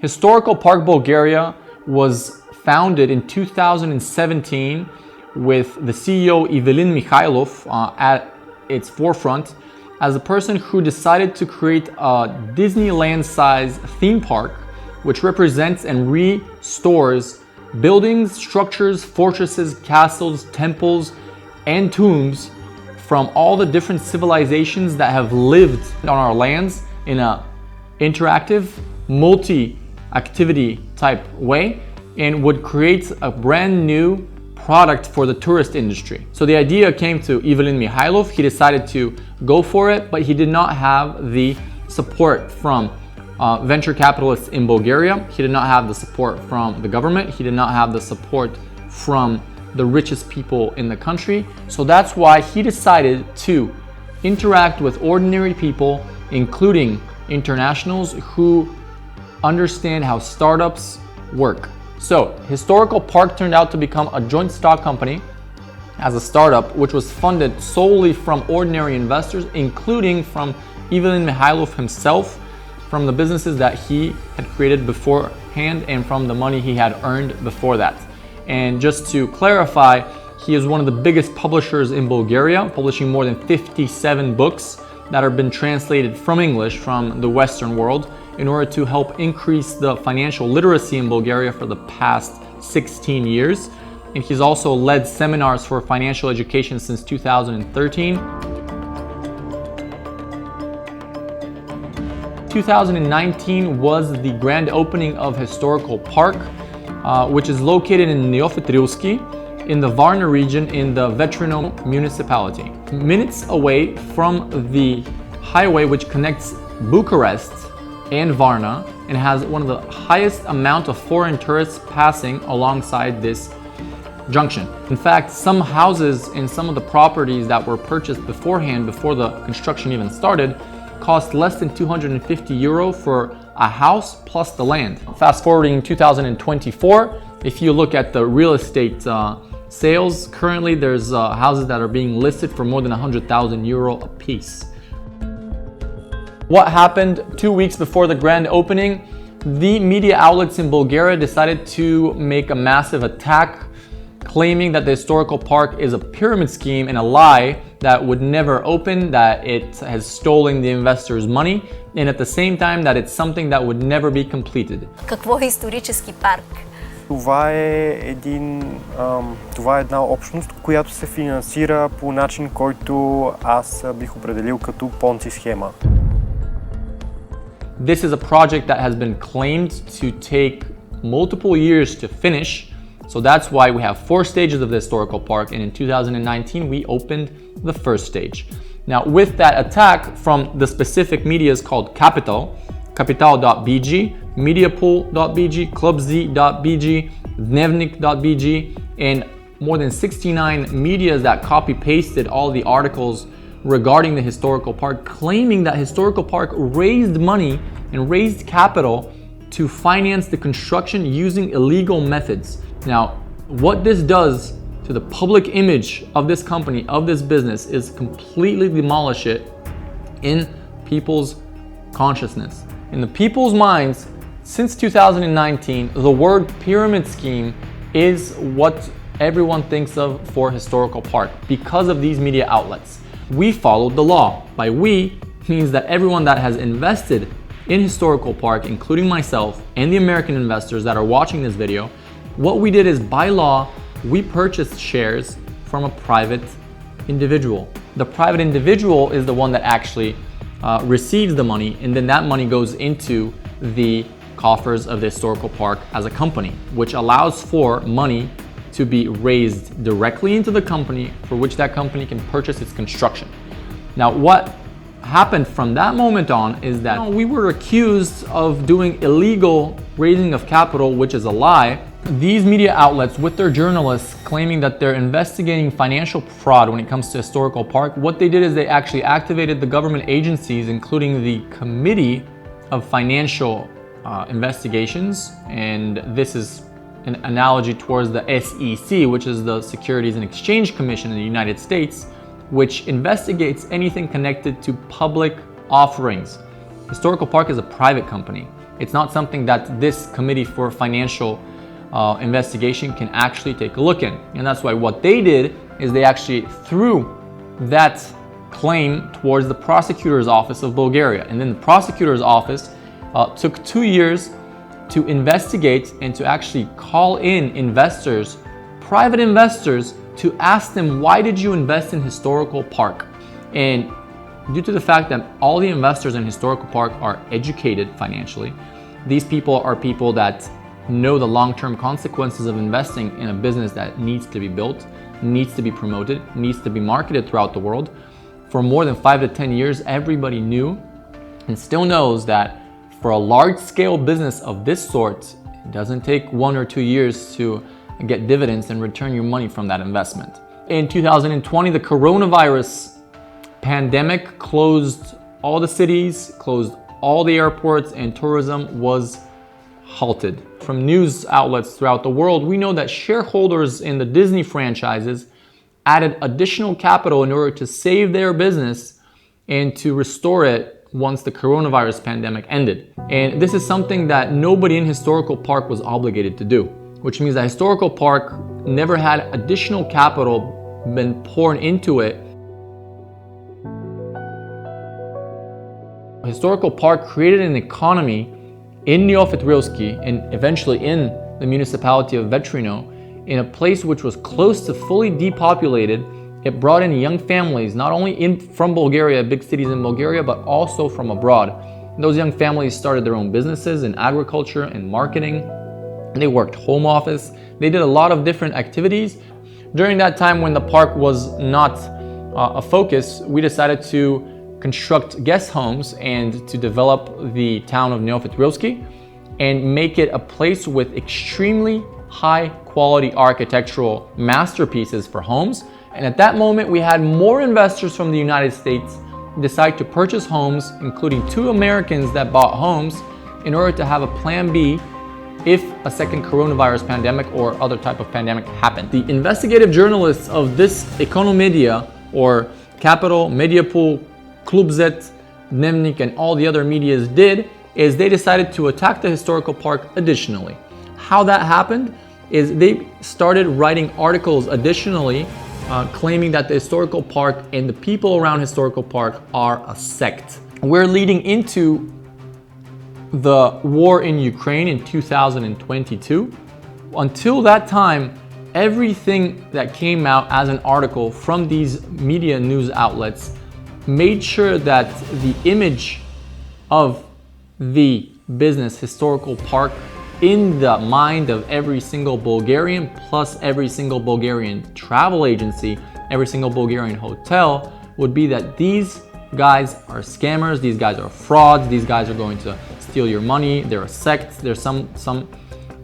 Historical Park Bulgaria was founded in 2017 with the CEO Ivelin Mihaylov at its forefront as a person who decided to create a Disneyland-sized theme park which represents and restores buildings, structures, fortresses, castles, temples, and tombs from all the different civilizations that have lived on our lands in an interactive, multi-activity type way, and would create a brand new product for the tourist industry. So the idea came to Ivelin Mihaylov. He decided to go for it, but he did not have the support from venture capitalists in Bulgaria. He did not have the support from the government. He did not have the support from the richest people in the country. So that's why he decided to interact with ordinary people, including internationals who understand how startups work. So Historical Park turned out to become a joint stock company as a startup, which was funded solely from ordinary investors, including from Ivelin Mihaylov himself, from the businesses that he had created beforehand and from the money he had earned before that. And just to clarify, he is one of the biggest publishers in Bulgaria, publishing more than 57 books that have been translated from English from the Western world in order to help increase the financial literacy in Bulgaria for the past 16 years. And he's also led seminars for financial education since 2013. 2019 was the grand opening of Historical Park, which is located in Neofit-Rilski in the Varna region in the Vetrino municipality. Minutes away from the highway which connects Bucharest and Varna, and has one of the highest amount of foreign tourists passing alongside this junction. In fact, some houses in some of the properties that were purchased beforehand, before the construction even started, cost less than 250 euro for a house plus the land. Fast forwarding in 2024, if you look at the real estate sales, currently there's houses that are being listed for more than 100,000 euro a piece. What happened 2 weeks before the grand opening? The media outlets in Bulgaria decided to make a massive attack, claiming that the Historical Park is a pyramid scheme and a lie that would never open, that it has stolen the investors' money, and at the same time that it's something that would never be completed. Какво е исторически парк? Това е една общност, която се финансира по начин, който аз бих определил като понци схема. This is a project that has been claimed to take multiple years to finish. So that's why we have 4 stages of the Historical Park, and in 2019 we opened the first stage. Now with that attack from the specific medias called Capital.bg, Mediapool.bg, Clubz.bg, Dnevnik.bg, and more than 69 medias that copy-pasted all the articles regarding the Historical Park, claiming that Historical Park raised money and raised capital to finance the construction using illegal methods. Now, what this does to the public image of this company, of this business, is completely demolish it in people's consciousness. In the people's minds, since 2019, the word pyramid scheme is what everyone thinks of for Historical Park because of these media outlets. We followed the law. By we means that everyone that has invested in Historical Park, including myself and the American investors that are watching this video, what we did is, by law, we purchased shares from a private individual. The private individual is the one that actually receives the money, and then that money goes into the coffers of the Historical Park as a company, which allows for money to be raised directly into the company, for which that company can purchase its construction. Now, what happened from that moment on is that we were accused of doing illegal raising of capital, which is a lie. These media outlets, with their journalists claiming that they're investigating financial fraud when it comes to Historical Park, what they did is they actually activated the government agencies, including the Committee of Financial Investigations, and this is an analogy towards the SEC, which is the Securities and Exchange Commission in the United States, which investigates anything connected to public offerings. Historical Park is a private company. It's not something that this committee for financial investigation can actually take a look in. And that's why what they did is they actually threw that claim towards the prosecutor's office of Bulgaria. And then the prosecutor's office took 2 years to investigate and to actually call in investors, private investors, to ask them, why did you invest in historical park? And due to the fact that all the investors in historical park are educated financially, these people are people that know the long-term consequences of investing in a business that needs to be built, needs to be promoted, needs to be marketed throughout the world. For more than 5 to 10 years, everybody knew and still knows that for a large-scale business of this sort, it doesn't take 1 or 2 years to get dividends and return your money from that investment. In 2020, the coronavirus pandemic closed all the cities, closed all the airports, and tourism was halted. From news outlets throughout the world, we know that shareholders in the Disney franchises added additional capital in order to save their business and to restore it once the coronavirus pandemic ended. And this is something that nobody in historical park was obligated to do, which means that historical park never had additional capital been poured into it. Historical park created an economy in Neofit-Rilski and eventually in the municipality of Vetrino, in a place which was close to fully depopulated. It brought in young families, not only from Bulgaria, big cities in Bulgaria, but also from abroad. And those young families started their own businesses in agriculture and marketing. They worked home office. They did a lot of different activities. During that time when the park was not a focus, we decided to construct guest homes and to develop the town of Neofit-Rilski and make it a place with extremely high quality architectural masterpieces for homes. And at that moment, we had more investors from the United States decide to purchase homes, including 2 Americans that bought homes in order to have a plan B if a second coronavirus pandemic or other type of pandemic happened. The investigative journalists of this Economedia or Capital, Mediapool, Klubzet, Dnevnik, and all the other medias did is they decided to attack the historical park additionally. How that happened is they started writing articles additionally claiming that the historical park and the people around historical park are a sect. We're leading into the war in Ukraine in 2022. Until that time, everything that came out as an article from these media news outlets made sure that the image of the business historical park in the mind of every single Bulgarian, plus every single Bulgarian travel agency, every single Bulgarian hotel, would be that these guys are scammers, these guys are frauds, these guys are going to steal your money, they're a sect, there's some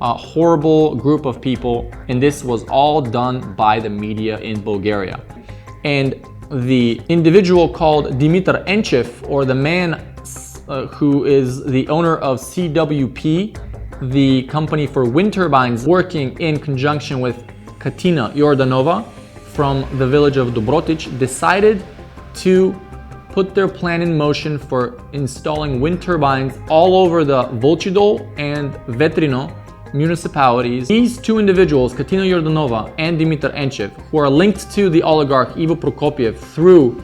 horrible group of people, and this was all done by the media in Bulgaria. And the individual called Dimitar Enchev, or the man who is the owner of CWP, the company for wind turbines, working in conjunction with Katina Yordanova from the village of Dobrotic, decided to put their plan in motion for installing wind turbines all over the Volchidol and Vetrino municipalities. These 2 individuals, Katina Yordanova and Dimitar Enchev, who are linked to the oligarch Ivo Prokopiev through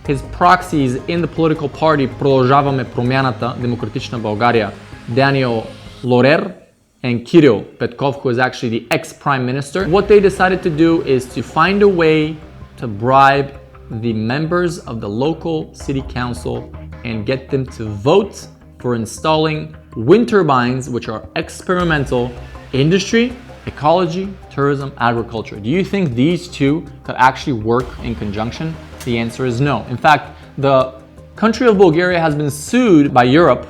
his proxies in the political party Продължаваме промяната, Демократична Bulgaria, Daniel Lorer and Kirill Petkov, who is actually the ex-prime minister. What they decided to do is to find a way to bribe the members of the local city council and get them to vote for installing wind turbines, which are experimental industry, ecology, tourism, agriculture. Do you think these 2 could actually work in conjunction? The answer is no. In fact, the country of Bulgaria has been sued by Europe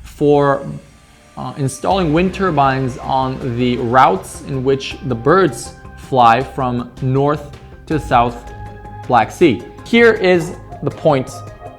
for installing wind turbines on the routes in which the birds fly from north to south Black Sea. Here is the point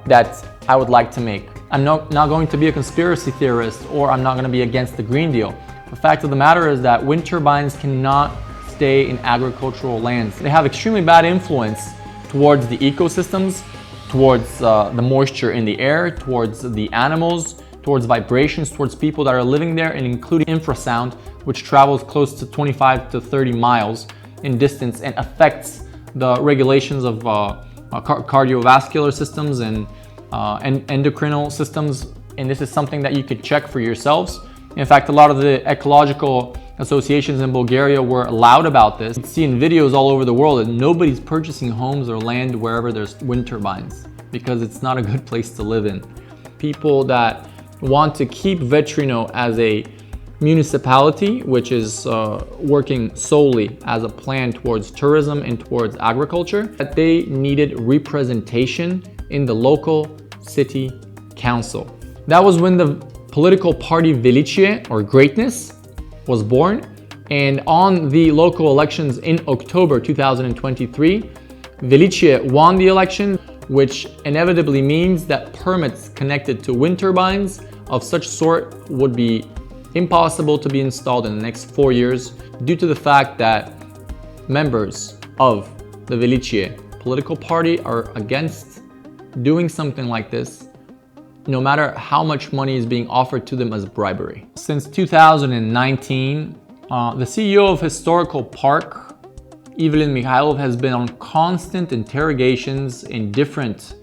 that I would like to make. I'm not going to be a conspiracy theorist, or I'm not going to be against the Green Deal. The fact of the matter is that wind turbines cannot stay in agricultural lands. They have extremely bad influence towards the ecosystems, towards the moisture in the air, towards the animals, towards vibrations, towards people that are living there, and including infrasound, which travels close to 25 to 30 miles in distance and affects the regulations of cardiovascular systems and endocrinal systems. And this is something that you could check for yourselves. In fact, a lot of the ecological associations in Bulgaria were loud about this. You see in videos all over the world that nobody's purchasing homes or land wherever there's wind turbines because it's not a good place to live in. People that want to keep Vetrino as a municipality, which is working solely as a plan towards tourism and towards agriculture, that they needed representation in the local city council. That was when the political party Velicie, or Greatness, was born. And on the local elections in October 2023, Velicie won the election, which inevitably means that permits connected to wind turbines of such sort would be impossible to be installed in the next 4 years due to the fact that members of the Velicie political party are against doing something like this, no matter how much money is being offered to them as bribery. Since 2019, the CEO of Historical Park, Ivelin Mihaylov, has been on constant interrogations in different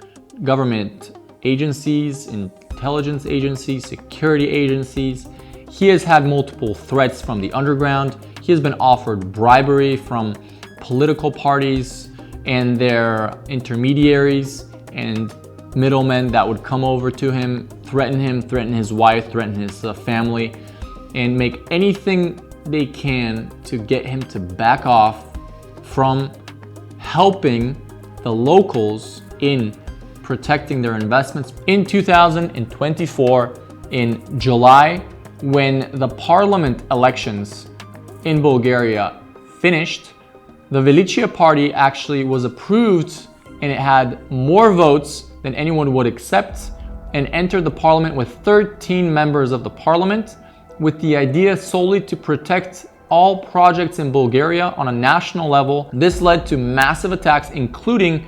government agencies, intelligence agencies, security agencies. He has had multiple threats from the underground. He has been offered bribery from political parties and their intermediaries and middlemen that would come over to him, threaten his wife, threaten his family, and make anything they can to get him to back off from helping the locals in protecting their investments. In 2024, in July, when the parliament elections in Bulgaria finished, the Velicie party actually was approved and it had more votes than anyone would accept and entered the parliament with 13 members of the parliament with the idea solely to protect all projects in Bulgaria on a national level. This led to massive attacks, including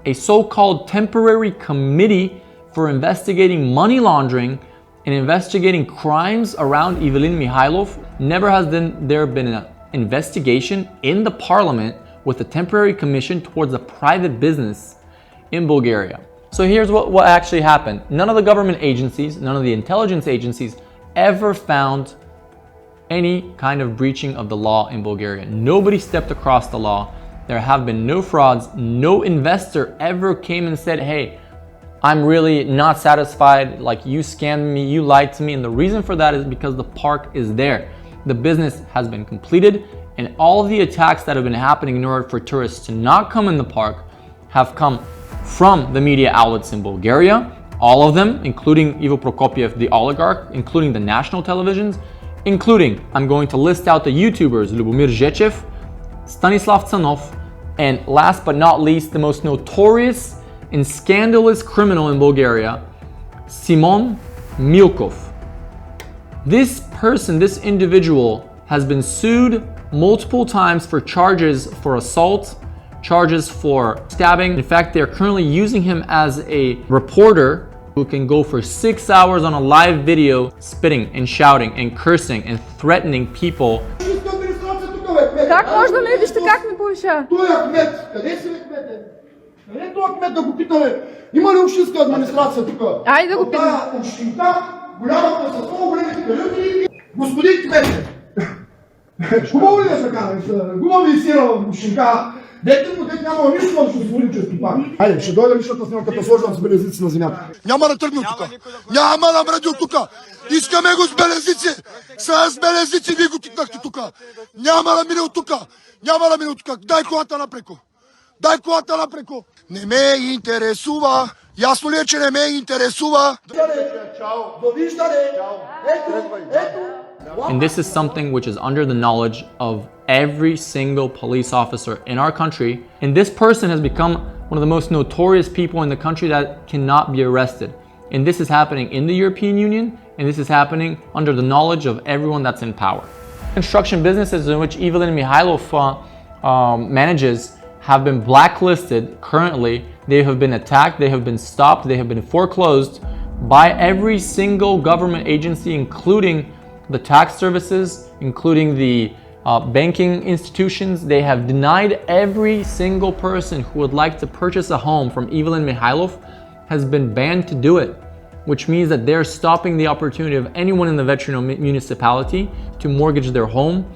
a so-called temporary committee for investigating money laundering and investigating crimes around Ivelin Mihaylov. Never has there been an investigation in the parliament with a temporary commission towards a private business in Bulgaria. So here's what actually happened. None of the government agencies, none of the intelligence agencies ever found any kind of breaching of the law in Bulgaria. Nobody stepped across the law. There have been no frauds. No investor ever came and said, hey, I'm really not satisfied, like you scammed me, you lied to me. And the reason for that is because the park is there. The business has been completed, and all of the attacks that have been happening in order for tourists to not come in the park have come from the media outlets in Bulgaria, all of them, including Ivo Prokopiev, the oligarch, including the national televisions, including, I'm going to list out the YouTubers, Lubomir Zhechev, Stanislav Tsanov, and last but not least, the most notorious and scandalous criminal in Bulgaria, Simon Milkov. This person, this individual, has been sued multiple times for charges for assault, charges for stabbing. In fact, they're currently using him as a reporter who can go for 6 hours on a live video spitting and shouting and cursing and threatening people. Как може да ме видиш така, как ми повиша? Той е кмет. Къде си бе кмете? Къде е този кмет да го питаме? Има ли общинска администрация тук? Айде да го питаме. Това е общинта, голямата с много големите калюги. Господин кмете, хубаво ли е така? Хубаво ли сира в общинка? Дете му, дете няма нищо общо с политически пак. Хайде, ще дойда личната снимка, слождам с белезици на земята. Няма да тръгне от тук. Няма да мради от тук. Искаме го с белезици. С белезици ви го кикнахте тук. Няма да мине от тук. Няма да мине от тук. Дай колата напреко. Дай колата напреко. Не ме интересува. Ясно ли е, че не ме интересува? Довиждане. Ето, ето. And this is something which is under the knowledge of every single police officer in our country. And this person has become one of the most notorious people in the country that cannot be arrested. And this is happening in the European Union, and this is happening under the knowledge of everyone that's in power. Construction businesses in which Ivelin Mihaylov manages have been blacklisted currently. They have been attacked, they have been stopped, they have been foreclosed by every single government agency, including the tax services, including the banking institutions. They have denied every single person who would like to purchase a home from Ivelin Mihaylov has been banned to do it, which means that they're stopping the opportunity of anyone in the Vetrino municipality to mortgage their home,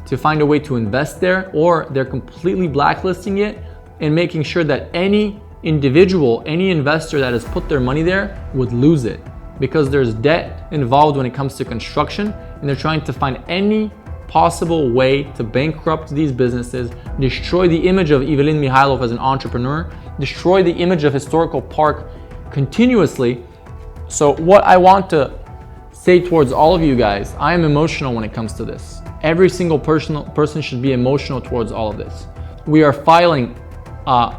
to find a way to invest there, or they're completely blacklisting it and making sure that any individual, any investor that has put their money there would lose it, because there's debt involved when it comes to construction, and they're trying to find any possible way to bankrupt these businesses, destroy the image of Ivelin Mihaylov as an entrepreneur, destroy the image of Historical Park continuously. So what I want to say towards all of you guys, I am emotional when it comes to this. Every single person should be emotional towards all of this. We are filing a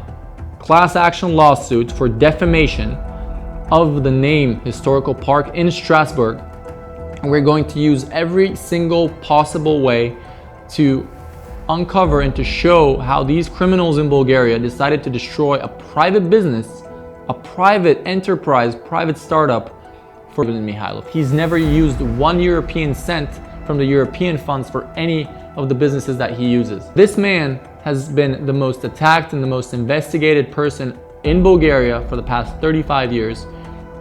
class action lawsuit for defamation of the name Historical Park in Strasbourg. And we're going to use every single possible way to uncover and to show how these criminals in Bulgaria decided to destroy a private business, a private enterprise, private startup for Ivelin Mihaylov. He's never used 1 European cent from the European funds for any of the businesses that he uses. This man has been the most attacked and the most investigated person in Bulgaria for the past 35 years.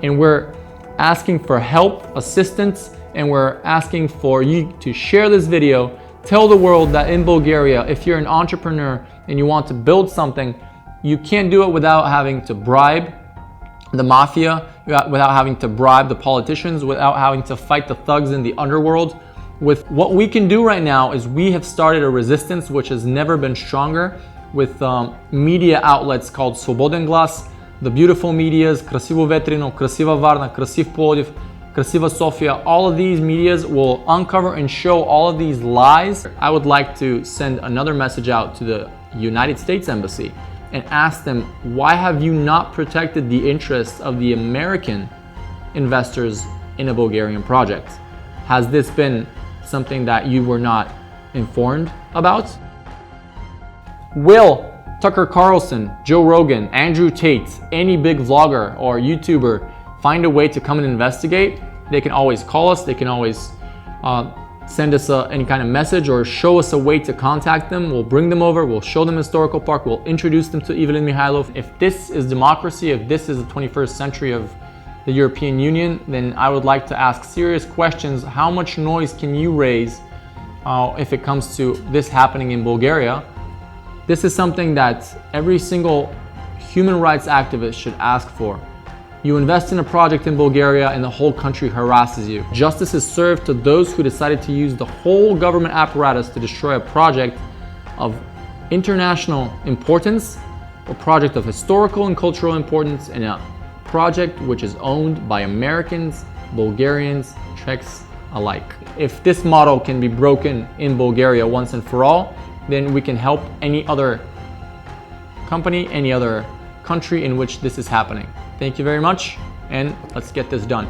And we're asking for help, assistance, and we're asking for you to share this video. Tell the world that in Bulgaria, if you're an entrepreneur and you want to build something, you can't do it without having to bribe the mafia, without having to bribe the politicians, without having to fight the thugs in the underworld. With what we can do right now is we have started a resistance which has never been stronger, with media outlets called Svoboden Glas, the beautiful medias, Krasivo Vetrino, Krasiva Varna, Krasiv Plodiv, Krasiva Sofia. All of these medias will uncover and show all of these lies. I would like to send another message out to the United States Embassy and ask them, why have you not protected the interests of the American investors in a Bulgarian project? Has this been something that you were not informed about? Will Tucker Carlson, Joe Rogan, Andrew Tate, any big vlogger or YouTuber find a way to come and investigate? They can always call us, they can always send us any kind of message or show us a way to contact them. We'll bring them over, we'll show them Historical Park, we'll introduce them to Ivelin Mihaylov. If this is democracy, if this is the 21st century of the European Union, then I would like to ask serious questions. How much noise can you raise if it comes to this happening in Bulgaria? This is something that every single human rights activist should ask for. You invest in a project in Bulgaria and the whole country harasses you. Justice is served to those who decided to use the whole government apparatus to destroy a project of international importance, a project of historical and cultural importance, and a project which is owned by Americans, Bulgarians, Czechs alike. If this model can be broken in Bulgaria once and for all, then we can help any other company, any other country in which this is happening. Thank you very much, and let's get this done.